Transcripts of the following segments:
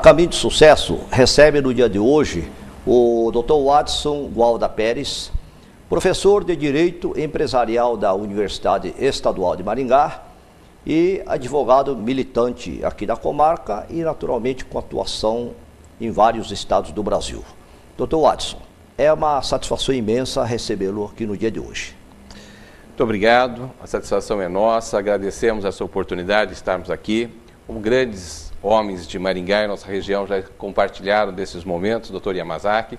Caminho de Sucesso recebe no dia de hoje o Dr. Watson Gualda Pérez, professor de Direito Empresarial da Universidade Estadual de Maringá e advogado militante aqui da comarca e naturalmente com atuação em vários estados do Brasil. Dr. Watson, é uma satisfação imensa recebê-lo aqui no dia de hoje. Muito obrigado, a satisfação é nossa, agradecemos essa oportunidade de estarmos aqui. Como grandes homens de Maringá e nossa região já compartilharam desses momentos, doutor Yamazaki,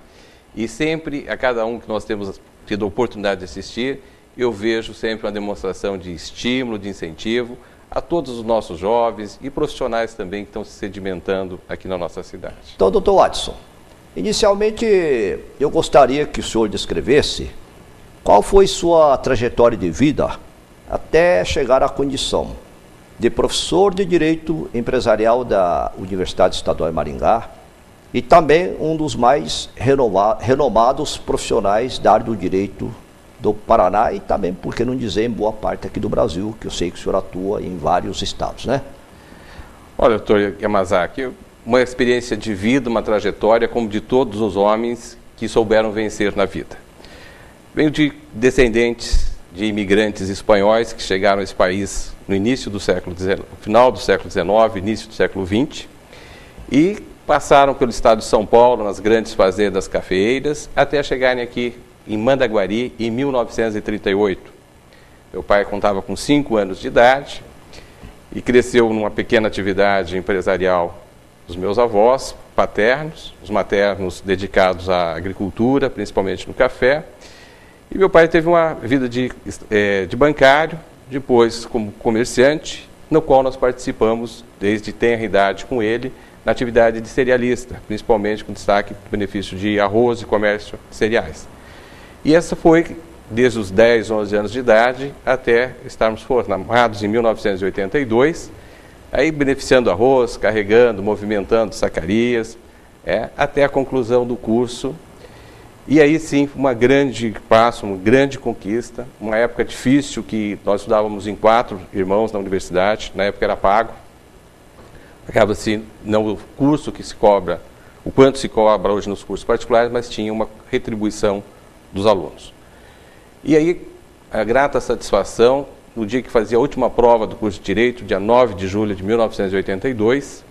e sempre, a cada um que nós temos tido a oportunidade de assistir, eu vejo sempre uma demonstração de estímulo, de incentivo a todos os nossos jovens e profissionais também que estão se sedimentando aqui na nossa cidade. Então, doutor Watson, inicialmente eu gostaria que o senhor descrevesse qual foi sua trajetória de vida até chegar à condição de professor de Direito Empresarial da Universidade Estadual de Maringá e também um dos mais renomados profissionais da área do direito do Paraná e também, por que não dizer, em boa parte aqui do Brasil, que eu sei que o senhor atua em vários estados, né? Olha, doutor Yamazaki, uma experiência de vida, uma trajetória como de todos os homens que souberam vencer na vida. Venho de descendentes de imigrantes espanhóis que chegaram a esse país no início do século XIX, final do século XIX, início do século XX, e passaram pelo estado de São Paulo, nas grandes fazendas cafeeiras, até chegarem aqui em Mandaguari, em 1938. Meu pai contava com 5 anos de idade e cresceu numa pequena atividade empresarial dos meus avós paternos, os maternos dedicados à agricultura, principalmente no café. E meu pai teve uma vida de bancário, depois como comerciante, no qual nós participamos desde tenra idade com ele na atividade de cerealista, principalmente com destaque do benefício de arroz e comércio de cereais. E essa foi desde os 10, 11 anos de idade até estarmos formados em 1982, aí beneficiando arroz, carregando, movimentando sacarias, até a conclusão do curso. E aí sim, um grande passo, uma grande conquista, uma época difícil que nós estudávamos em 4 irmãos na universidade, na época era pago, acaba assim, não o curso que se cobra, o quanto se cobra hoje nos cursos particulares, mas tinha uma retribuição dos alunos. E aí, a grata satisfação, no dia que fazia a última prova do curso de Direito, dia 9 de julho de 1982,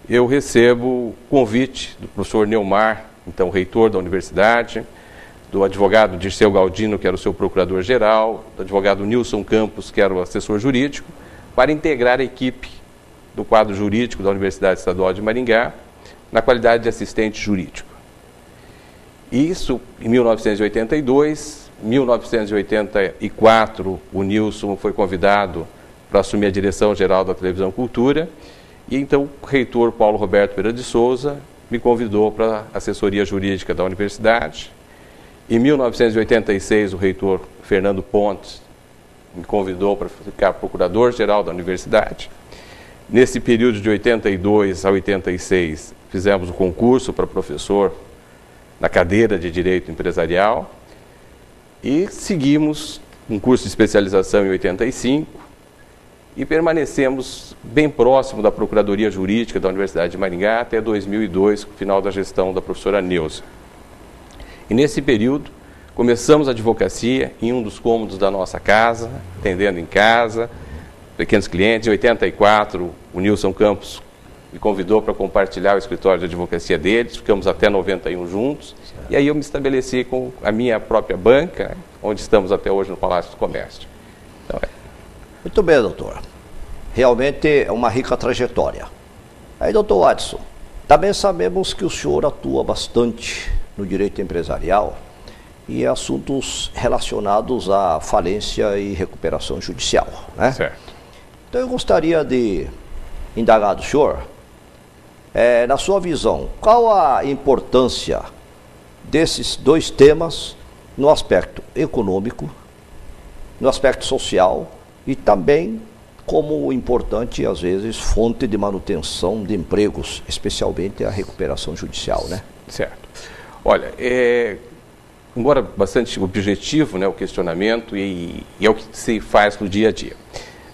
eu recebo o convite do professor Neumar, então reitor da universidade, do advogado Dirceu Galdino, que era o seu procurador-geral, do advogado Nilson Campos, que era o assessor jurídico, para integrar a equipe do quadro jurídico da Universidade Estadual de Maringá, na qualidade de assistente jurídico. Isso em 1982, 1984, o Nilson foi convidado para assumir a direção-geral da Televisão Cultura, e então o reitor Paulo Roberto Pereira de Souza me convidou para a assessoria jurídica da universidade. Em 1986, o reitor Fernando Pontes me convidou para ficar procurador-geral da universidade. Nesse período de 82 a 86, fizemos o concurso para professor na cadeira de Direito Empresarial e seguimos um curso de especialização em 85 e permanecemos bem próximo da Procuradoria Jurídica da Universidade de Maringá até 2002, no final da gestão da professora Neuza. E nesse período, começamos a advocacia em um dos cômodos da nossa casa, atendendo em casa, pequenos clientes. Em 84, o Nilson Campos me convidou para compartilhar o escritório de advocacia deles, ficamos até 91 juntos, e aí eu me estabeleci com a minha própria banca, onde estamos até hoje no Palácio do Comércio. Então, Muito bem, doutor. Realmente é uma rica trajetória. Aí, doutor Watson, também sabemos que o senhor atua bastante no direito empresarial e assuntos relacionados à falência e recuperação judicial, né? Certo. Então eu gostaria de indagar do senhor, na sua visão, qual a importância desses 2 temas no aspecto econômico, no aspecto social e também como importante, às vezes, fonte de manutenção de empregos, especialmente a recuperação judicial, né? Certo. Olha, embora bastante objetivo, né, o questionamento e é o que se faz no dia a dia,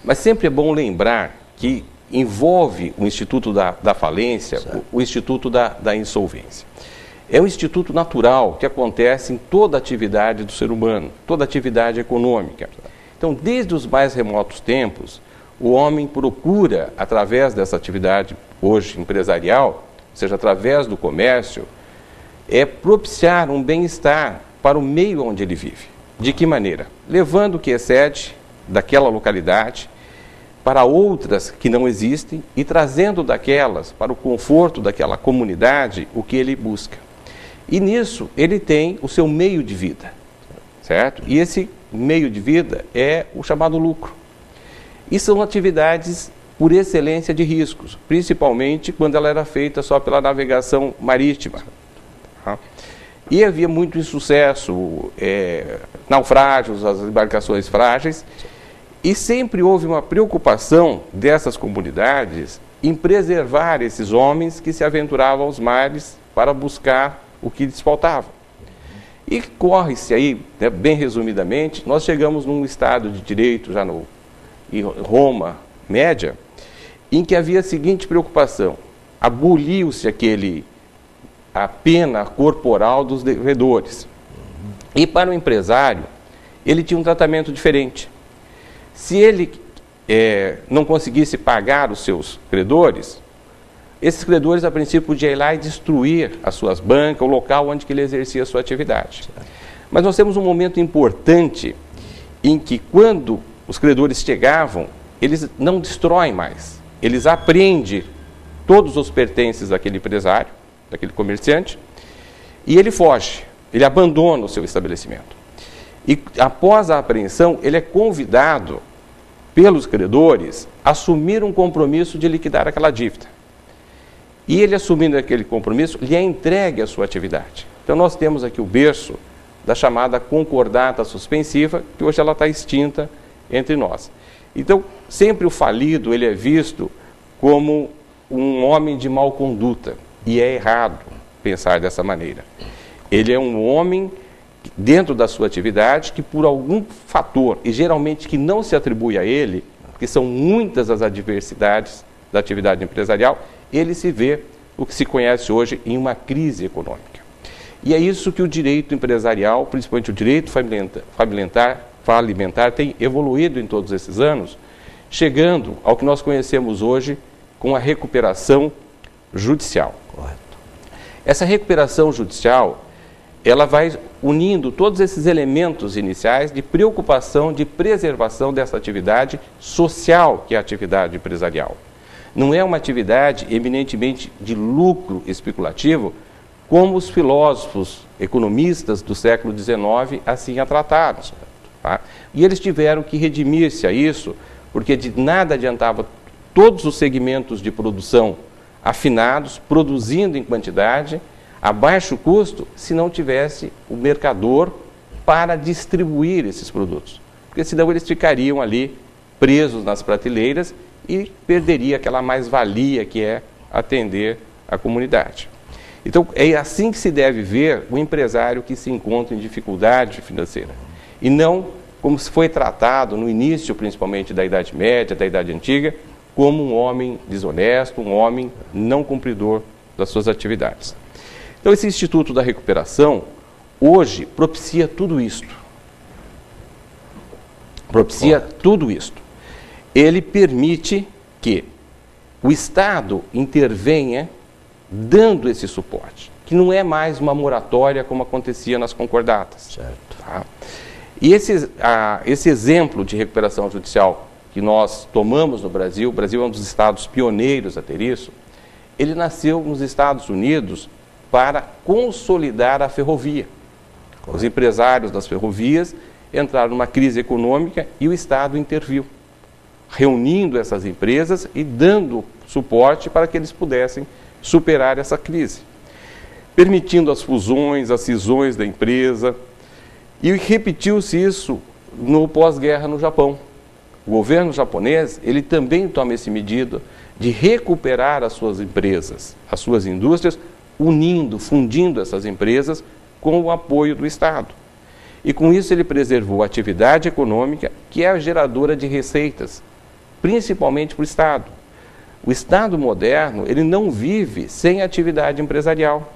mas sempre é bom lembrar que envolve o Instituto da Falência, o Instituto da Insolvência. É um instituto natural que acontece em toda a atividade do ser humano, toda atividade econômica. Então, desde os mais remotos tempos, o homem procura, através dessa atividade hoje empresarial, ou seja, através do comércio, propiciar um bem-estar para o meio onde ele vive. De que maneira? Levando o que excede daquela localidade para outras que não existem e trazendo daquelas para o conforto daquela comunidade o que ele busca. E nisso ele tem o seu meio de vida, certo? E esse meio de vida é o chamado lucro. E são atividades por excelência de riscos, principalmente quando ela era feita só pela navegação marítima. E havia muito insucesso, naufrágios, as embarcações frágeis, e sempre houve uma preocupação dessas comunidades em preservar esses homens que se aventuravam aos mares para buscar o que lhes faltava. E corre-se aí, né, bem resumidamente, nós chegamos num Estado de Direito, já em Roma média, em que havia a seguinte preocupação: aboliu-se a pena corporal dos devedores. E para o empresário, ele tinha um tratamento diferente. Se ele não conseguisse pagar os seus credores, esses credores, a princípio, podiam ir lá e destruir as suas bancas, o local onde que ele exercia a sua atividade. Mas nós temos um momento importante em que, quando os credores chegavam, eles não destroem mais. Eles apreendem todos os pertences daquele empresário, daquele comerciante, e ele foge, ele abandona o seu estabelecimento. E após a apreensão, ele é convidado pelos credores a assumir um compromisso de liquidar aquela dívida. E ele, assumindo aquele compromisso, lhe é entregue a sua atividade. Então nós temos aqui o berço da chamada concordata suspensiva, que hoje ela está extinta entre nós. Então, sempre o falido ele é visto como um homem de mau conduta, e é errado pensar dessa maneira. Ele é um homem dentro da sua atividade que, por algum fator, e geralmente que não se atribui a ele, porque são muitas as adversidades da atividade empresarial, ele se vê o que se conhece hoje em uma crise econômica. E é isso que o direito empresarial, principalmente o direito falimentar, tem evoluído em todos esses anos, chegando ao que nós conhecemos hoje com a recuperação judicial. Correto. Essa recuperação judicial, ela vai unindo todos esses elementos iniciais de preocupação, de preservação dessa atividade social que é a atividade empresarial. Não é uma atividade eminentemente de lucro especulativo, como os filósofos economistas do século XIX assim a trataram. Tá? E eles tiveram que redimir-se a isso, porque de nada adiantava todos os segmentos de produção afinados, produzindo em quantidade, a baixo custo, se não tivesse o mercador para distribuir esses produtos. Porque senão eles ficariam ali presos nas prateleiras e perderia aquela mais-valia que é atender a comunidade. Então, é assim que se deve ver o empresário que se encontra em dificuldade financeira. E não como se foi tratado no início, principalmente da Idade Média, da Idade Antiga, como um homem desonesto, um homem não cumpridor das suas atividades. Então, esse Instituto da Recuperação, hoje, propicia tudo isto. Propicia tudo isto. Ele permite que o Estado intervenha dando esse suporte, que não é mais uma moratória como acontecia nas concordatas. Certo. Tá? E esse exemplo de recuperação judicial que nós tomamos no Brasil, o Brasil é um dos estados pioneiros a ter isso, ele nasceu nos Estados Unidos para consolidar a ferrovia. Correto. Os empresários das ferrovias entraram numa crise econômica e o Estado interviu, reunindo essas empresas e dando suporte para que eles pudessem superar essa crise, permitindo as fusões, as cisões da empresa. E repetiu-se isso no pós-guerra no Japão. O governo japonês, ele também toma essa medida de recuperar as suas empresas, as suas indústrias, fundindo essas empresas com o apoio do Estado. E com isso ele preservou a atividade econômica, que é a geradora de receitas, principalmente para o Estado. O Estado moderno, ele não vive sem atividade empresarial.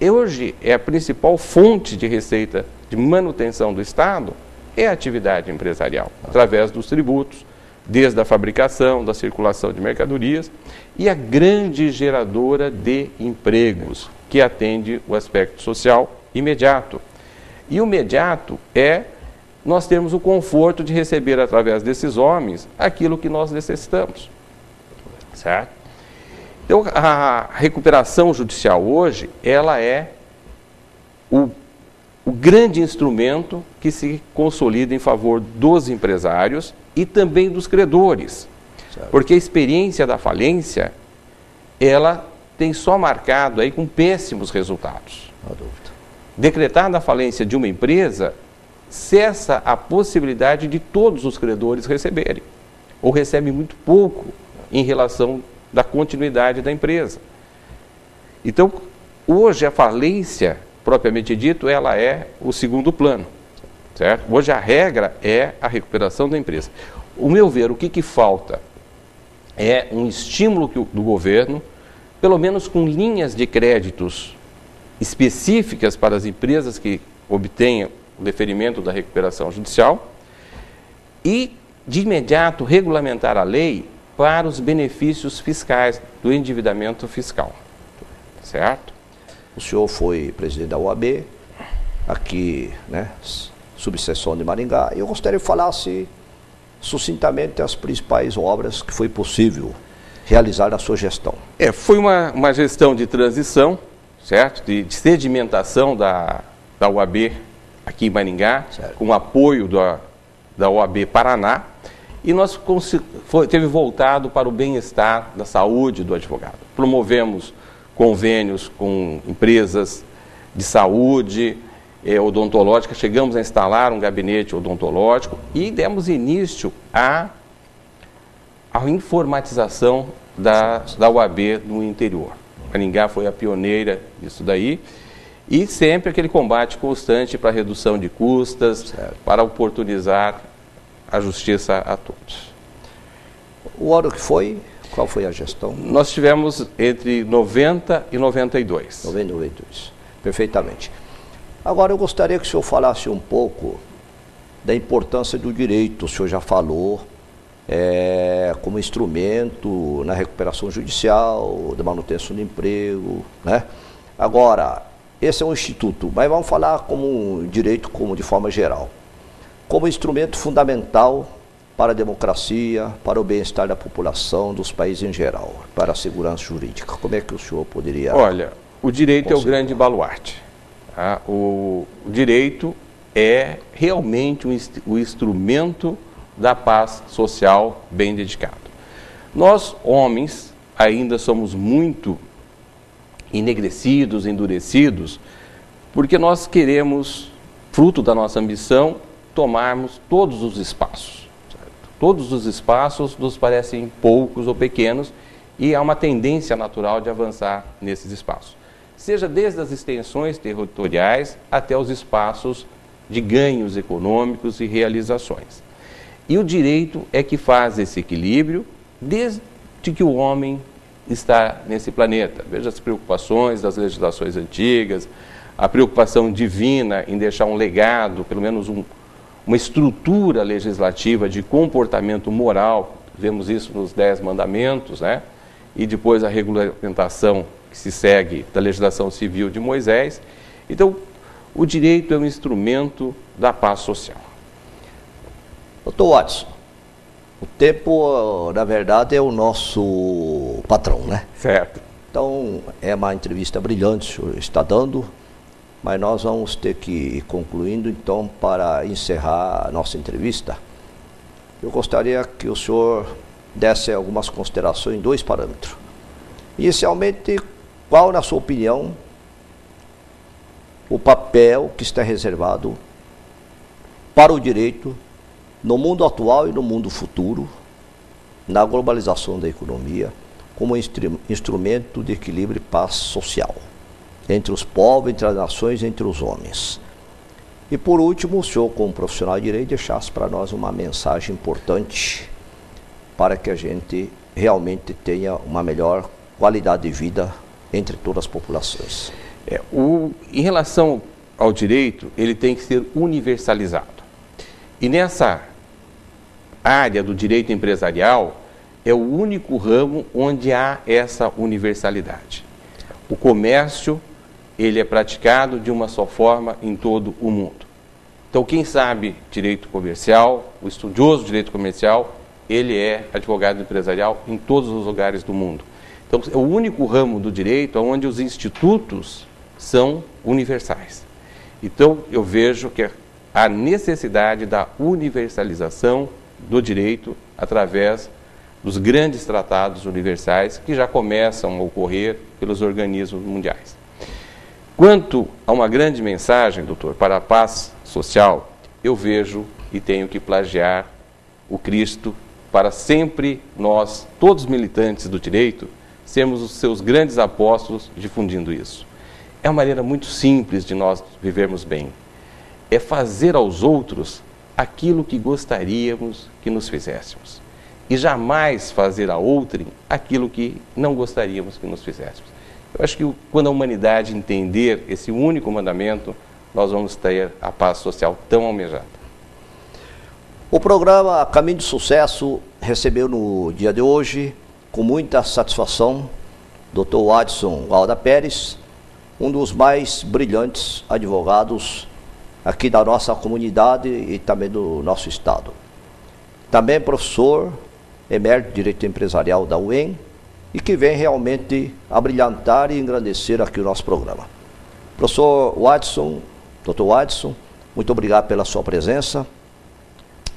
E hoje é a principal fonte de receita de manutenção do Estado é a atividade empresarial, através dos tributos, desde a fabricação, da circulação de mercadorias, e a grande geradora de empregos, que atende o aspecto social imediato. E o imediato é nós termos o conforto de receber através desses homens aquilo que nós necessitamos. Certo? Então, a recuperação judicial hoje, ela é o grande instrumento que se consolida em favor dos empresários e também dos credores. Certo. Porque a experiência da falência, ela tem só marcado aí com péssimos resultados. Não há dúvida. Decretada a falência de uma empresa, cessa a possibilidade de todos os credores receberem, ou recebem muito pouco em relação da continuidade da empresa. Então, hoje a falência, propriamente dito, ela é o segundo plano, certo? Hoje a regra é a recuperação da empresa. O meu ver, o que falta é um estímulo do governo, pelo menos com linhas de créditos específicas para as empresas que obtenham o deferimento da recuperação judicial e, de imediato, regulamentar a lei para os benefícios fiscais do endividamento fiscal, certo? O senhor foi presidente da OAB, aqui, né, subseção de Maringá, e eu gostaria que falasse sucintamente as principais obras que foi possível realizar na sua gestão. Foi uma gestão de transição, certo? De sedimentação da OAB aqui em Maringá, certo, com o apoio da OAB Paraná, e nós teve voltado para o bem-estar da saúde do advogado. Promovemos convênios com empresas de saúde odontológica, chegamos a instalar um gabinete odontológico e demos início à informatização da OAB no interior. Maringá foi a pioneira disso daí, e sempre aquele combate constante para a redução de custas, certo, para oportunizar a justiça a todos. O ano que foi, qual foi a gestão? Nós tivemos entre 90 e 92. 90 e 92, perfeitamente. Agora eu gostaria que o senhor falasse um pouco da importância do direito. O senhor já falou como instrumento na recuperação judicial, da manutenção do emprego, né? Agora, esse é um instituto, mas vamos falar como direito de forma geral. Como instrumento fundamental para a democracia, para o bem-estar da população, dos países em geral, para a segurança jurídica. Como é que o senhor poderia... Olha, o direito é o grande baluarte. Tá? O direito é realmente o instrumento da paz social bem dedicado. Nós, homens, ainda somos muito enegrecidos, endurecidos, porque nós queremos, fruto da nossa ambição, tomarmos todos os espaços. Certo? Todos os espaços nos parecem poucos ou pequenos e há uma tendência natural de avançar nesses espaços. Seja desde as extensões territoriais até os espaços de ganhos econômicos e realizações. E o direito é que faz esse equilíbrio desde que o homem está nesse planeta. Veja as preocupações das legislações antigas, a preocupação divina em deixar um legado, pelo menos uma estrutura legislativa de comportamento moral. Vemos isso nos 10 mandamentos, né? E depois a regulamentação que se segue da legislação civil de Moisés. Então, o direito é um instrumento da paz social. Doutor Watson, o tempo, na verdade, é o nosso patrão, né? Certo. Então, é uma entrevista brilhante, o senhor está dando, mas nós vamos ter que ir concluindo, então, para encerrar a nossa entrevista. Eu gostaria que o senhor desse algumas considerações em 2 parâmetros. Inicialmente, qual, na sua opinião, o papel que está reservado para o direito no mundo atual e no mundo futuro, na globalização da economia, como instrumento de equilíbrio e paz social, entre os povos, entre as nações, entre os homens. E por último, o senhor, como profissional de direito, deixasse para nós uma mensagem importante para que a gente realmente tenha uma melhor qualidade de vida entre todas as populações. Em relação ao direito, ele tem que ser universalizado. E nessa área do direito empresarial, é o único ramo onde há essa universalidade. O comércio, ele é praticado de uma só forma em todo o mundo. Então, quem sabe direito comercial, o estudioso de direito comercial, ele é advogado empresarial em todos os lugares do mundo. Então, é o único ramo do direito onde os institutos são universais. Então, eu vejo que há necessidade da universalização do direito através dos grandes tratados universais que já começam a ocorrer pelos organismos mundiais. Quanto a uma grande mensagem, doutor, para a paz social, eu vejo e tenho que plagiar o Cristo para sempre nós, todos militantes do direito, sermos os seus grandes apóstolos difundindo isso. É uma maneira muito simples de nós vivermos bem. É fazer aos outros aquilo que gostaríamos que nos fizéssemos. E jamais fazer a outrem aquilo que não gostaríamos que nos fizéssemos. Eu acho que quando a humanidade entender esse único mandamento, nós vamos ter a paz social tão almejada. O programa Caminho de Sucesso recebeu no dia de hoje, com muita satisfação, Dr. Wadson Alda Pérez, um dos mais brilhantes advogados aqui da nossa comunidade e também do nosso estado. Também professor emérito de Direito Empresarial da UEM e que vem realmente abrilhantar e engrandecer aqui o nosso programa. Professor Wadson, Dr. Wadson, muito obrigado pela sua presença.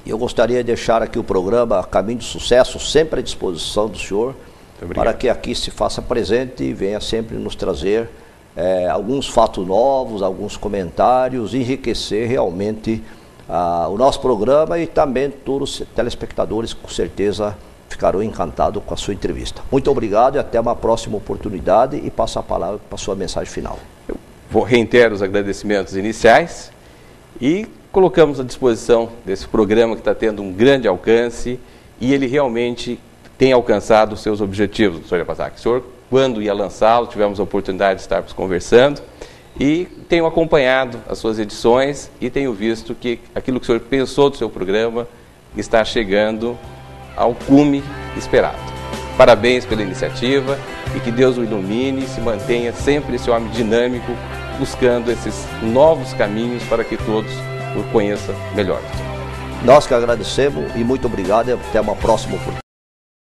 Eu gostaria de deixar aqui o programa Caminho de Sucesso sempre à disposição do senhor, para que aqui se faça presente e venha sempre nos trazer alguns fatos novos, alguns comentários, enriquecer realmente o nosso programa e também todos os telespectadores com certeza ficarão encantados com a sua entrevista. Muito obrigado e até uma próxima oportunidade e passo a palavra para a sua mensagem final. Eu vou reiterar os agradecimentos iniciais e colocamos à disposição desse programa que está tendo um grande alcance e ele realmente tem alcançado os seus objetivos, doutor Yamazaki. O senhor, quando ia lançá-lo, tivemos a oportunidade de estarmos conversando e tenho acompanhado as suas edições e tenho visto que aquilo que o senhor pensou do seu programa está chegando ao cume esperado. Parabéns pela iniciativa e que Deus o ilumine e se mantenha sempre esse homem dinâmico, buscando esses novos caminhos para que todos o conheçam melhor. Nós que agradecemos e muito obrigado e até uma próxima oportunidade.